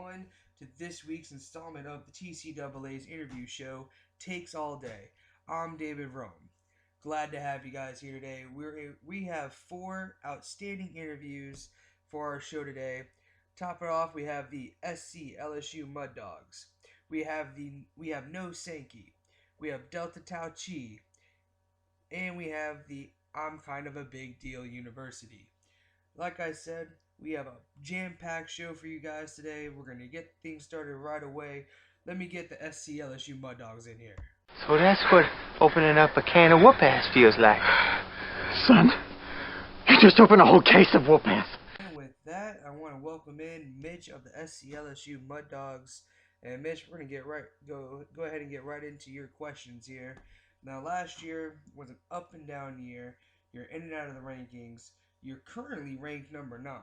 everyone, to this week's installment of the TCAA's interview show, Takes All Day. I'm David Rome. Glad to have you guys here today. We have 4 outstanding interviews for our show today. Top it off, we have the SCLSU Mud Dogs. We have No Sankey. We have Delta Tau Chi. And we have the I'm Kind of a Big Deal University. Like I said, we have a jam-packed show for you guys today. We're going to get things started right away. Let me get the SCLSU Mud Dogs in here. So that's what opening up a can of whoop-ass feels like. Son, you just opened a whole case of whoop-ass. And with that, I want to welcome in Mitch of the SCLSU Mud Dogs. And Mitch, we're going to go ahead and get right into your questions here. Now, last year was an up and down year. You're in and out of the rankings. You're currently ranked number 9.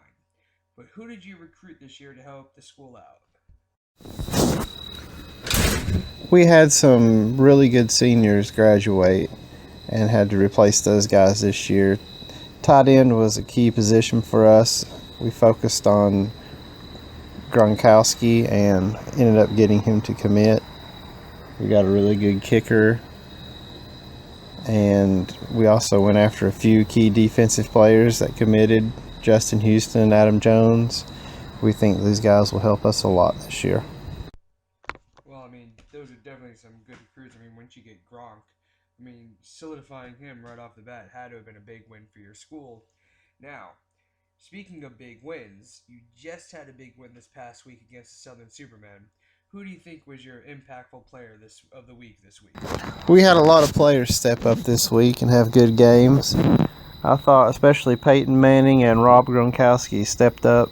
But who did you recruit this year to help the school out? We had some really good seniors graduate and had to replace those guys this year. Tight end was a key position for us. We focused on Gronkowski and ended up getting him to commit. We got a really good kicker. And we also went after a few key defensive players that committed, Justin Houston, Adam Jones. We think these guys will help us a lot this year. Well, I mean, those are definitely some good recruits. I mean, once you get Gronk, I mean, solidifying him right off the bat had to have been a big win for your school. Now, speaking of big wins, you just had a big win this past week against the Southern Supermen. Who do you think was your impactful player of the week this week? We had a lot of players step up this week and have good games. I thought especially Peyton Manning and Rob Gronkowski stepped up.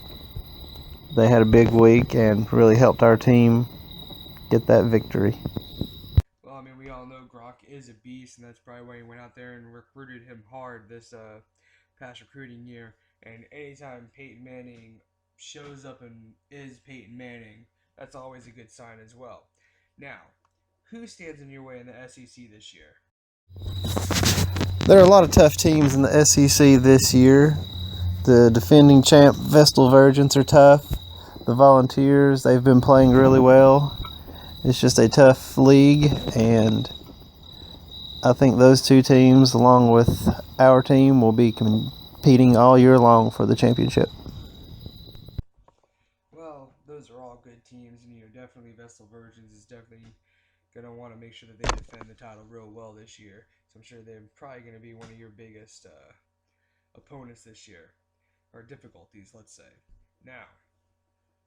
They had a big week and really helped our team get that victory. Well, I mean, we all know Gronk is a beast, and that's probably why he went out there and recruited him hard this past recruiting year. And anytime Peyton Manning shows up and is Peyton Manning, that's always a good sign as well. Now, who stands in your way in the SEC this year? There are a lot of tough teams in the SEC this year. The defending champ Vestal Virgins are tough. The Volunteers, they've been playing really well. It's just a tough league, and I think those two teams, along with our team, will be competing all year long for the championship. Well, those are all good teams, and definitely Vestal Virgins is definitely going to want to make sure that they defend the title real well this year. So I'm sure they're probably going to be one of your biggest opponents this year, or difficulties, let's say. Now,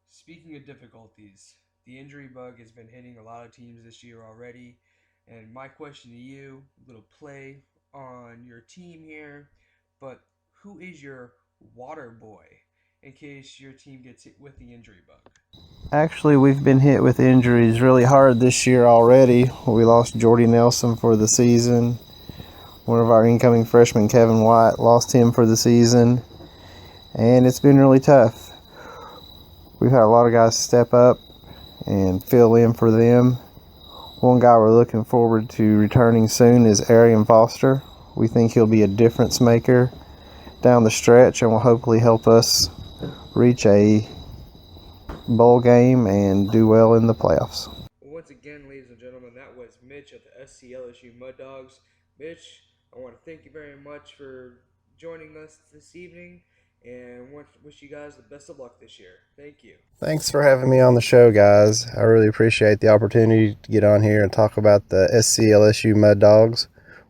speaking of difficulties, the injury bug has been hitting a lot of teams this year already, and my question to you, a little play on your team here, but who is your water boy in case your team gets hit with the injury bug? Actually, we've been hit with injuries really hard this year already. We lost Jordy Nelson for the season. One of our incoming freshmen, Kevin White, lost him for the season. And it's been really tough. We've had a lot of guys step up and fill in for them. One guy we're looking forward to returning soon is Arian Foster. We think he'll be a difference maker down the stretch and will hopefully help us reach a bowl game and do well in the playoffs. Once again, ladies and gentlemen, that was Mitch of the SCLSU Mud Dogs. Mitch, I want to thank you very much for joining us this evening, and want to wish you guys the best of luck this year. Thank you. Thanks for having me on the show, guys. I really appreciate the opportunity to get on here and talk about the SCLSU Mud Dogs.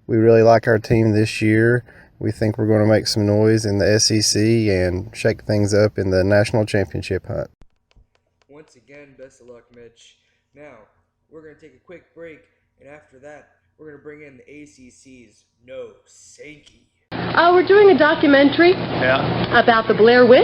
We really like our team this year. We think we're going to make some noise in the SEC and shake things up in the national championship hunt. Once again, best of luck, Mitch. Now, we're going to take a quick break, and after that, we're going to bring in the ACC's No Sankey. We're doing a documentary about the Blair Witch.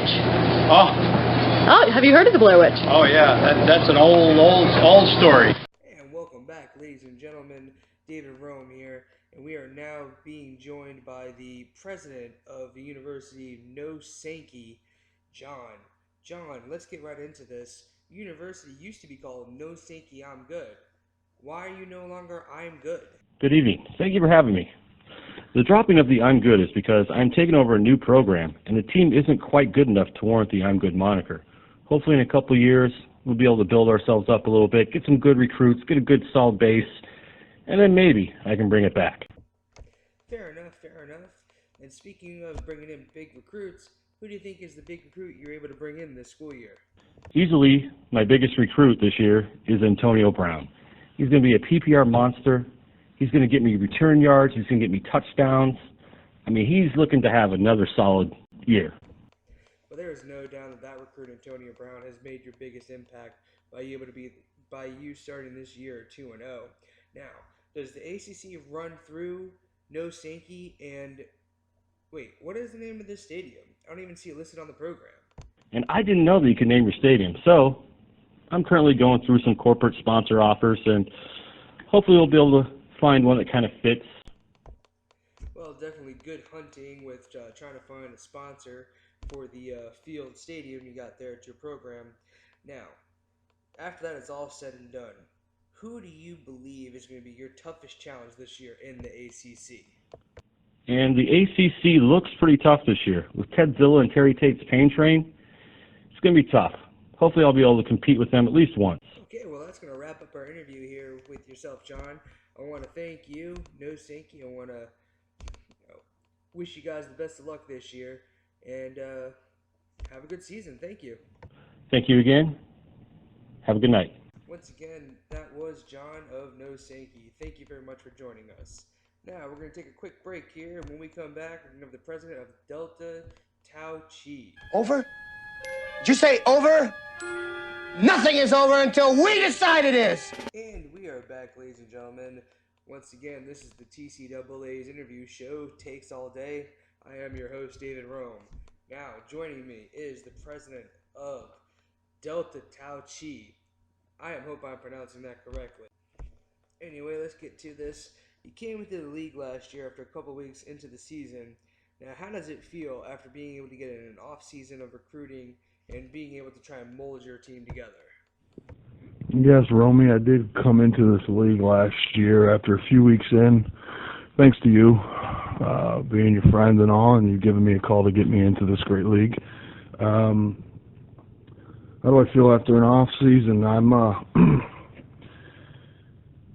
Oh, have you heard of the Blair Witch? Oh, yeah, that's an old story. And welcome back, ladies and gentlemen. David Rome here, and we are now being joined by the president of the University No Sankey, John. John, let's get right into this. University used to be called No Sankey I'm Good. Why are you no longer I'm Good? Good evening. Thank you for having me. The dropping of the I'm Good is because I'm taking over a new program, and the team isn't quite good enough to warrant the I'm Good moniker. Hopefully in a couple years, we'll be able to build ourselves up a little bit, get some good recruits, get a good solid base, and then maybe I can bring it back. Fair enough, fair enough. And speaking of bringing in big recruits, who do you think is the big recruit you're able to bring in this school year? Easily, my biggest recruit this year is Antonio Brown. He's going to be a PPR monster. He's going to get me return yards. He's going to get me touchdowns. I mean, he's looking to have another solid year. Well, there is no doubt that recruit Antonio Brown has made your biggest impact by you starting this year 2-0. Now, does the ACC run through No Sankey and wait, what is the name of this stadium? I don't even see it listed on the program. And I didn't know that you could name your stadium, so I'm currently going through some corporate sponsor offers, and hopefully we'll be able to find one that kind of fits. Well, definitely good hunting with trying to find a sponsor for the field stadium you got there at your program. Now, after that is all said and done, who do you believe is going to be your toughest challenge this year in the ACC? And the ACC looks pretty tough this year. With Ted Zilla and Terry Tate's pain train, it's going to be tough. Hopefully I'll be able to compete with them at least once. Okay, well that's going to wrap up our interview here with yourself, John. I want to thank you, No Sankey. I want to wish you guys the best of luck this year, and have a good season. Thank you. Thank you again. Have a good night. Once again, that was John of No Sankey. Thank you very much for joining us. Now, we're going to take a quick break here, and when we come back, we're going to have the president of Delta Tau Chi. Over? Did you say over? Nothing is over until we decide it is! And we are back, ladies and gentlemen. Once again, this is the TCAA's interview show, Takes All Day. I am your host, David Rome. Now, joining me is the president of Delta Tau Chi. I hope I'm pronouncing that correctly. Anyway, let's get to this. You came into the league last year after a couple weeks into the season. Now, how does it feel after being able to get in an off-season of recruiting and being able to try and mold your team together? Yes, Romy, I did come into this league last year after a few weeks in, thanks to you, being your friend and all, and you giving me a call to get me into this great league. How do I feel after an off-season? I'm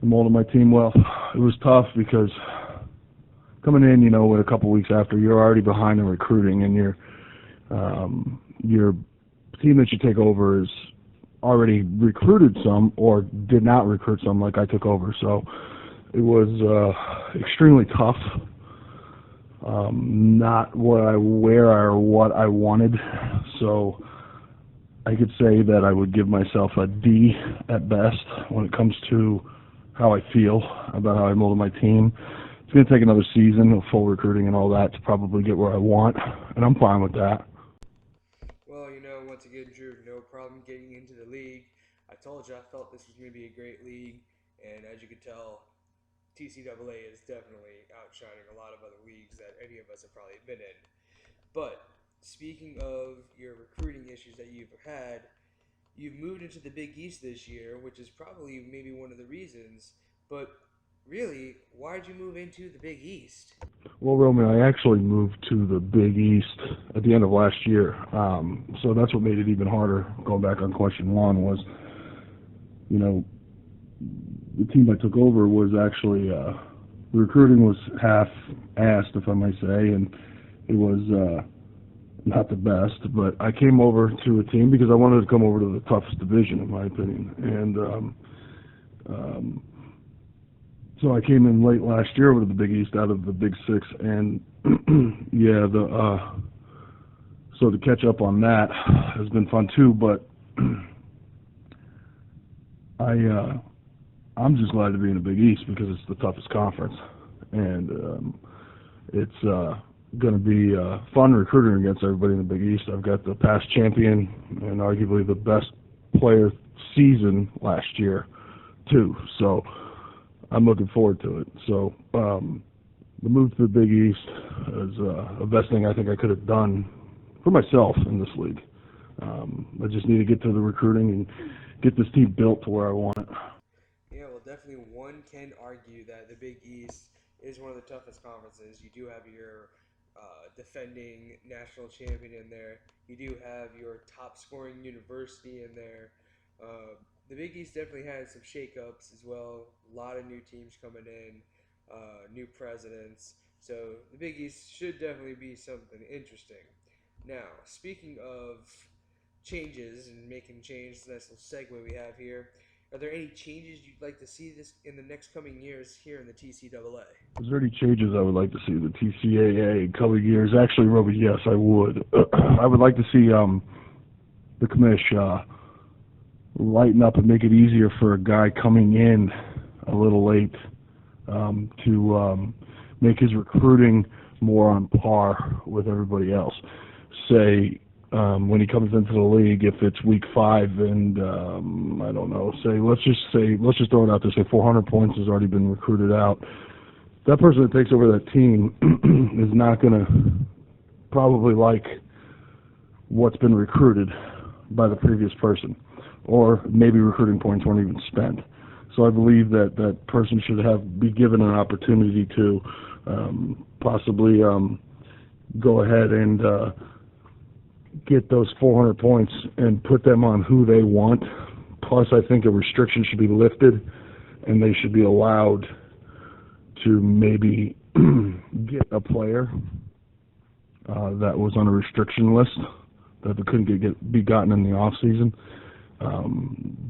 molding my team well. It was tough because coming in, with a couple weeks after, you're already behind in recruiting, and your team that you take over is already recruited some or did not recruit some like I took over. So it was extremely tough. Not what I wanted. So I could say that I would give myself a D at best when it comes to how I feel about how I molded my team. It's going to take another season of full recruiting and all that to probably get where I want, and I'm fine with that. Well, once again, Drew, no problem getting into the league. I told you I felt this was going to be a great league, and as you can tell, TCAA is definitely outshining a lot of other leagues that any of us have probably been in. But speaking of your recruiting issues that you've had, you've moved into the Big East this year, which is probably maybe one of the reasons. But really, why did you move into the Big East? Well, Roman, I actually moved to the Big East at the end of last year. So that's what made it even harder. Going back on question one was, the team I took over was actually, the recruiting was half-assed, if I may say, and it was not the best. But I came over to a team because I wanted to come over to the toughest division, in my opinion. And so I came in late last year over to the Big East out of the Big Six, and so to catch up on that has been fun too. But I'm just glad to be in the Big East because it's the toughest conference, and it's going to be fun recruiting against everybody in the Big East. I've got the past champion and arguably the best player season last year too, so I'm looking forward to it. So the move to the Big East is the best thing I think I could have done for myself in this league. I just need to get to the recruiting and get this team built to where I want it. Yeah, well, definitely one can argue that the Big East is one of the toughest conferences. You do have your defending national champion in there. You do have your top-scoring university in there. The Big East definitely has some shakeups as well. A lot of new teams coming in, new presidents. So the Big East should definitely be something interesting. Now, speaking of changes and making changes, nice little segue we have here. Are there any changes you'd like to see this in the next coming years here in the TCAA? Is there any changes I would like to see in the TCAA in coming years? Actually, Roby, yes, I would. I would like to see the commish lighten up and make it easier for a guy coming in a little late to make his recruiting more on par with everybody else. Say when he comes into the league, if it's week 5 and I don't know, let's just throw it out there, say 400 points has already been recruited out. That person that takes over that team is not going to probably like what's been recruited by the previous person, or maybe recruiting points weren't even spent. So I believe that that person should be given an opportunity to possibly go ahead and get those 400 points and put them on who they want. Plus, I think a restriction should be lifted, and they should be allowed to maybe get a player that was on a restriction list that couldn't be gotten in the off season.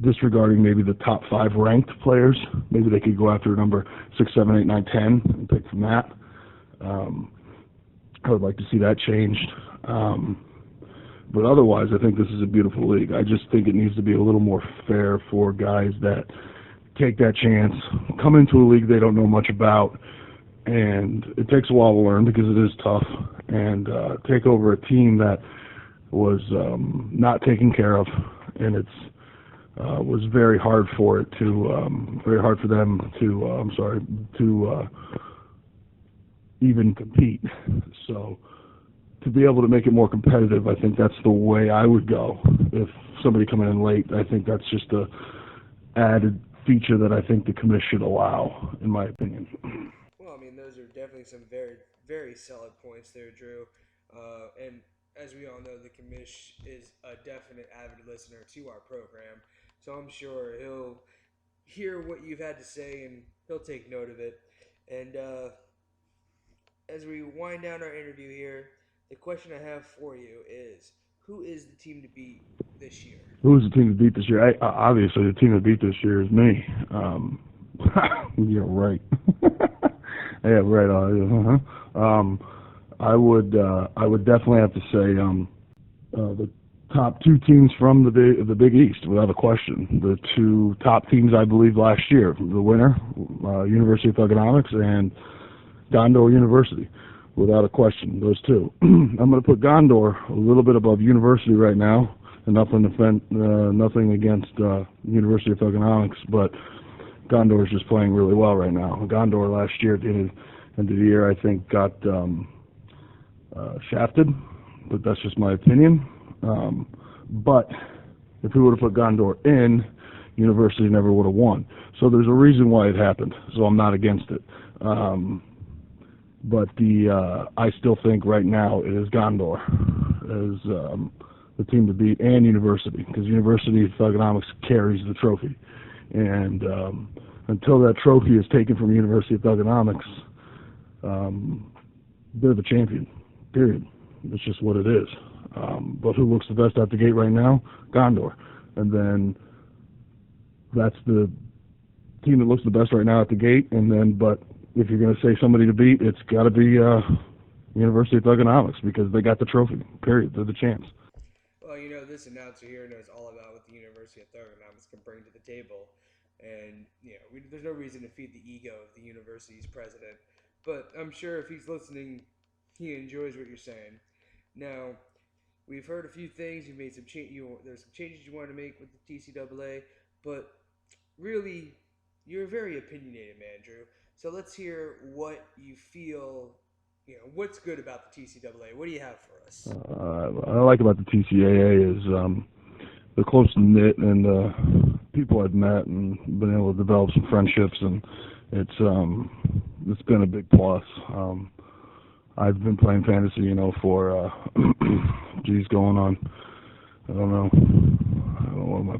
Disregarding maybe the top 5 ranked players, maybe they could go after number 6, 7, 8, 9, 10 and pick from that. I would like to see that changed. But otherwise, I think this is a beautiful league. I just think it needs to be a little more fair for guys that take that chance, come into a league they don't know much about, and it takes a while to learn because it is tough, and take over a team that was not taken care of, and it's was very hard for them to even compete. So to be able to make it more competitive, I think that's the way I would go. If somebody coming in late, I think that's just a added feature that I think the commission should allow, in my opinion. Well, I mean, those are definitely some very, very solid points there, Drew. And as we all know, the commish is a definite avid listener to our program. So I'm sure he'll hear what you've had to say and he'll take note of it. And as we wind down our interview here, the question I have for you is, who is the team to beat this year? Who is the team to beat this year? Obviously, the team to beat this year is me. Yeah, right. Yeah, right. I would definitely have to say the top 2 teams from the Big East, without a question. The 2 top teams, I believe, last year, the winner, University of Thugonomics, and Gondor University, without a question. Those 2. I'm going to put Gondor a little bit above University right now, and nothing against University of Thugonomics, but Gondor is just playing really well right now. Gondor last year, at the end of the year, I think got shafted, but that's just my opinion. But if we would have put Gondor in, University never would have won. So there's a reason why it happened. So I'm not against it. But I still think right now it is Gondor as the team to beat, and University, because University of Thugonomics carries the trophy. And until that trophy is taken from University of Thugonomics, they're the champion, period. It's just what it is. But who looks the best out the gate right now? Gondor. And then that's the team that looks the best right now at the gate. And then, but if you're going to say somebody to beat, it's got to be University of Thugonomics, because they got the trophy, period. They're the champs. Well, you know, this announcer here knows all about what the University of Thugonomics can bring to the table. And, you know, there's no reason to feed the ego of the university's president. But I'm sure if he's listening, he enjoys what you're saying. Now, we've heard a few things. You've made some there's some changes you want to make with the TCAA. But really, you're a very opinionated man, Drew. So let's hear what you feel, you know, what's good about the TCAA. What do you have for us? What I like about the TCAA is the close-knit and people I've met and been able to develop some friendships, and it's been a big plus. I've been playing fantasy, you know, for going on, I don't know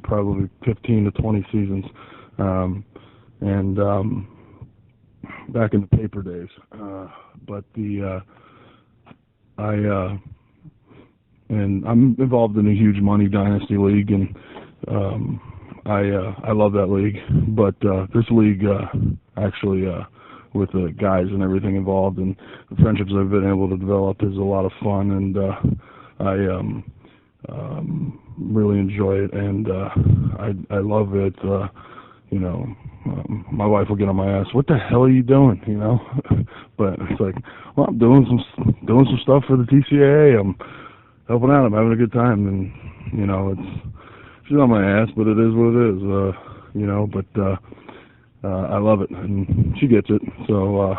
probably 15 to 20 seasons, and back in the paper days. But I'm involved in a huge money dynasty league, and I love that league. But this league actually, with the guys and everything involved and the friendships I've been able to develop, is a lot of fun, and I really enjoy it, and I love it. My wife will get on my ass, "What the hell are you doing?" But it's like, well, I'm doing some stuff for the TCAA. I'm helping out. I'm having a good time, and she's on my ass, but it is what it is. But I love it, and she gets it. So,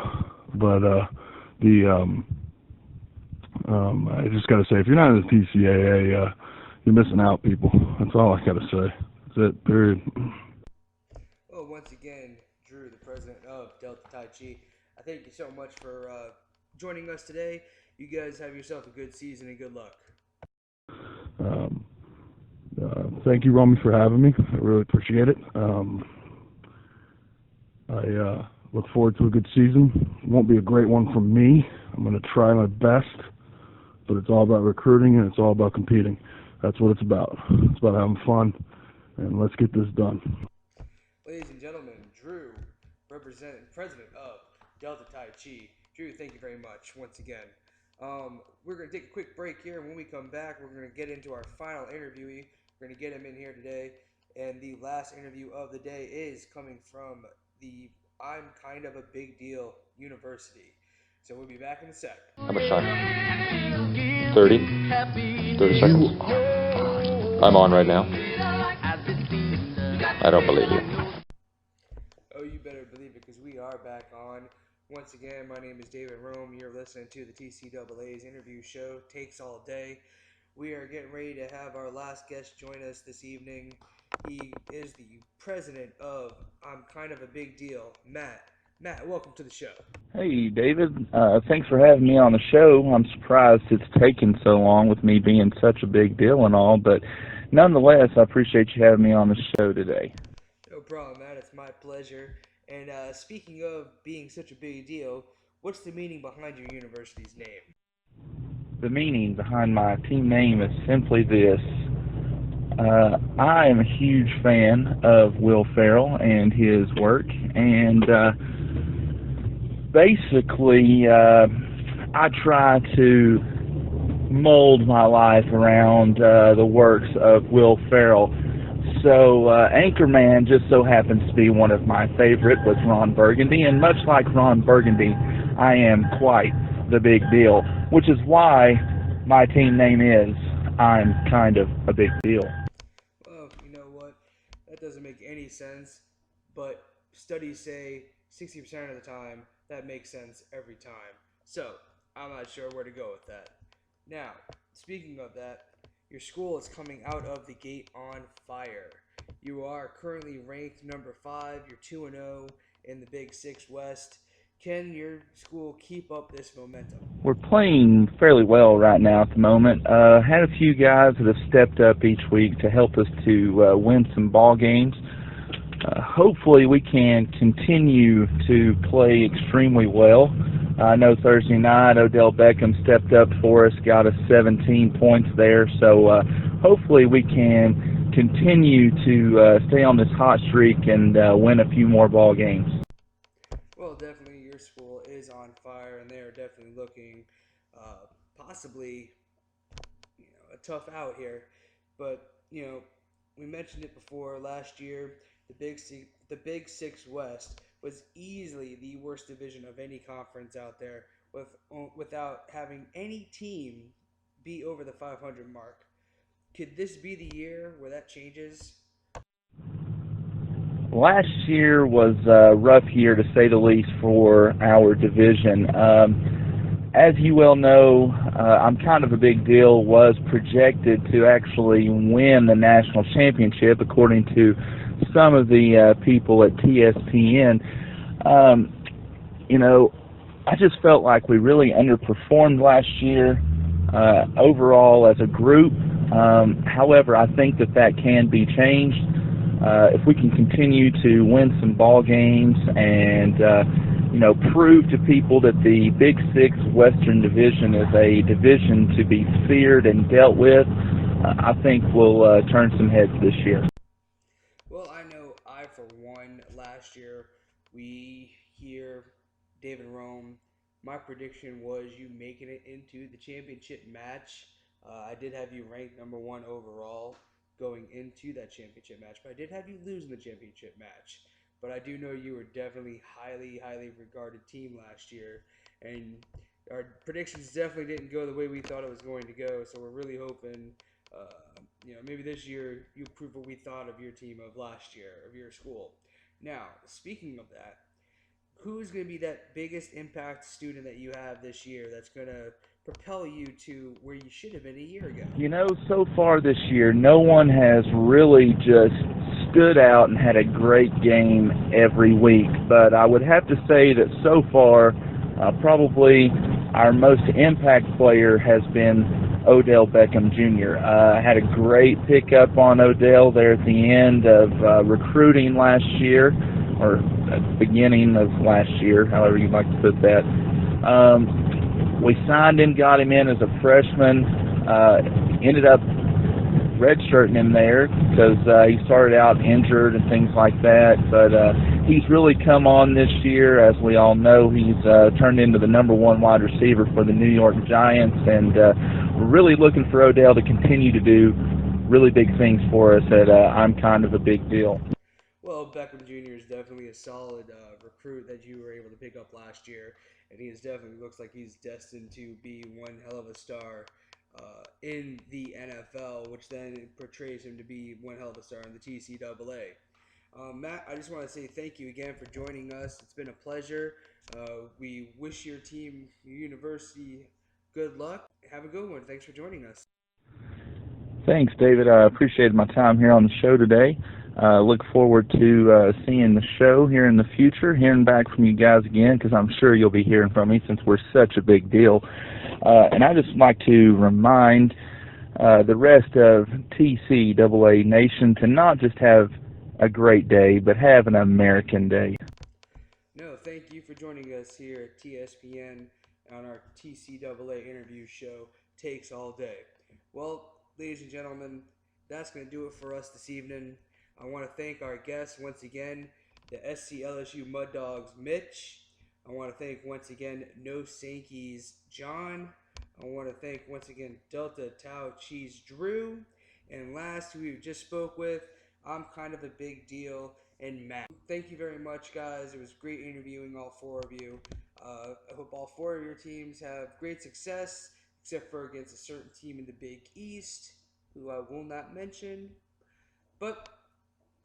I just got to say, if you're not in the TCAA, you're missing out, people. That's all I got to say. That's it. Period. Well, once again, Drew, the president of Delta Tai Chi, I thank you so much for joining us today. You guys have yourself a good season and good luck. Thank you, Romy, for having me. I really appreciate it. I look forward to a good season. It won't be a great one from me. I'm going to try my best, but it's all about recruiting, and it's all about competing. That's what it's about. It's about having fun, and let's get this done. Ladies and gentlemen, Drew, president of Delta Tai Chi. Drew, thank you very much once again. We're going to take a quick break here, and when we come back, we're going to get into our final interviewee. We're going to get him in here today, and the last interview of the day is coming from the I'm Kind of a Big Deal University. So we'll be back in a sec. How much time? 30 seconds. I'm on right now. I don't believe you. Oh, you better believe it, because we are back on. Once again, my name is David Rome. You're listening to the TCAA's interview show, Takes All Day. We are getting ready to have our last guest join us this evening. He is the president of I'm Kind of a Big Deal, Matt. Matt, welcome to the show. Hey, David. Thanks for having me on the show. I'm surprised it's taken so long with me being such a big deal and all, but nonetheless, I appreciate you having me on the show today. No problem, Matt. It's my pleasure. And speaking of being such a big deal, what's the meaning behind your university's name? The meaning behind my team name is simply this. I am a huge fan of Will Ferrell and his work, and basically I try to mold my life around the works of Will Ferrell. So Anchorman just so happens to be one of my favorite with Ron Burgundy, and much like Ron Burgundy, I am quite the big deal, which is why my team name is I'm Kind of a Big Deal. Well, you know what? That doesn't make any sense, but studies say 60% of the time that makes sense every time. So I'm not sure where to go with that. Now, speaking of that, your school is coming out of the gate on fire. You are currently ranked number 5. You're 2-0 in the Big 6 West. Can your school keep up this momentum? We're playing fairly well right now at the moment. Had a few guys that have stepped up each week to help us to win some ball games. Hopefully we can continue to play extremely well. I know Thursday night Odell Beckham stepped up for us, got us 17 points there. So hopefully we can continue to stay on this hot streak and win a few more ball games. Well, definitely your school is on fire, and they are definitely looking possibly a tough out here. But we mentioned it before. Last year, the Big 6 West was easily the worst division of any conference out there, without having any team be over the 500 mark. Could this be the year where that changes? Last year was a rough year, to say the least, for our division. As you well know, I'm Kind of a Big Deal was projected to actually win the national championship, according to some of the people at TSPN. I just felt like we really underperformed last year. Overall, as a group, However, I think that can be changed if we can continue to win some ball games and prove to people that the Big Six Western Division is a division to be feared and dealt with. I think we'll turn some heads this year. Well, I know for one, last year, we hear David Rome. My prediction was you making it into the championship match. I did have you ranked number 1 overall going into that championship match, but I did have you lose in the championship match. But I do know you were definitely highly regarded team last year, and our predictions definitely didn't go the way we thought it was going to go. So we're really hoping, maybe this year you prove what we thought of your team of last year, of your school. Now, speaking of that, who's going to be that biggest impact student that you have this year that's going to propel you to where you should have been a year ago? So far this year, no one has really just stood out and had a great game every week. But I would have to say that so far, probably our most impact player has been Odell Beckham Jr. I had a great pickup on Odell there at the end of recruiting last year, or at the beginning of last year, however you'd like to put that. We signed him, got him in as a freshman, ended up redshirting him there because he started out injured and things like that, but he's really come on this year. As we all know, he's turned into the number 1 wide receiver for the New York Giants, and we're really looking for Odell to continue to do really big things for us at I'm Kind of a Big Deal. Well, Beckham Jr. is definitely a solid recruit that you were able to pick up last year, and he definitely looks like he's destined to be one hell of a star in the NFL, which then portrays him to be one hell of a star in the TCAA. Matt, I just want to say thank you again for joining us. It's been a pleasure. We wish your team, your university, good luck. Have a good one. Thanks for joining us. Thanks, David. I appreciated my time here on the show today. Look forward to seeing the show here in the future, hearing back from you guys again, because I'm sure you'll be hearing from me since we're such a big deal. And I just like to remind the rest of TCAA Nation to not just have a great day, but have an American day. No, thank you for joining us here at TSPN on our TCAA interview show, Takes All Day. Well, ladies and gentlemen, that's going to do it for us this evening. I want to thank our guests once again, the SCLSU Mud Dogs, Mitch. I want to thank once again No Sankeys, John. I want to thank once again Delta Tau Cheese, Drew. And last, who we just spoke with, I'm Kind of a Big Deal, and Matt. Thank you very much, guys. It was great interviewing all 4 of you. I hope all 4 of your teams have great success, except for against a certain team in the Big East, who I will not mention. But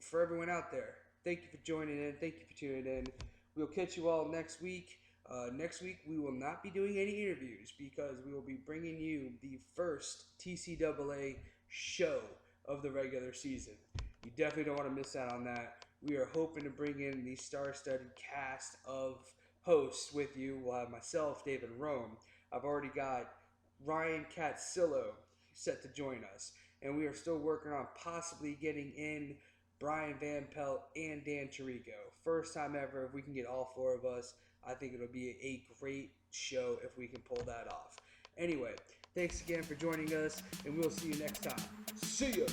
for everyone out there, thank you for joining in. Thank you for tuning in. We'll catch you all next week. Next week, we will not be doing any interviews because we will be bringing you the first TCAA show of the regular season. You definitely don't want to miss out on that. We are hoping to bring in the star-studded cast of hosts with you. We'll have myself, David Rome. I've already got Ryan Catsillo set to join us. And we are still working on possibly getting in Brian Van Pelt and Dan Chirico. First time ever. If we can get all 4 of us, I think it'll be a great show if we can pull that off. Anyway, thanks again for joining us, and we'll see you next time. See ya!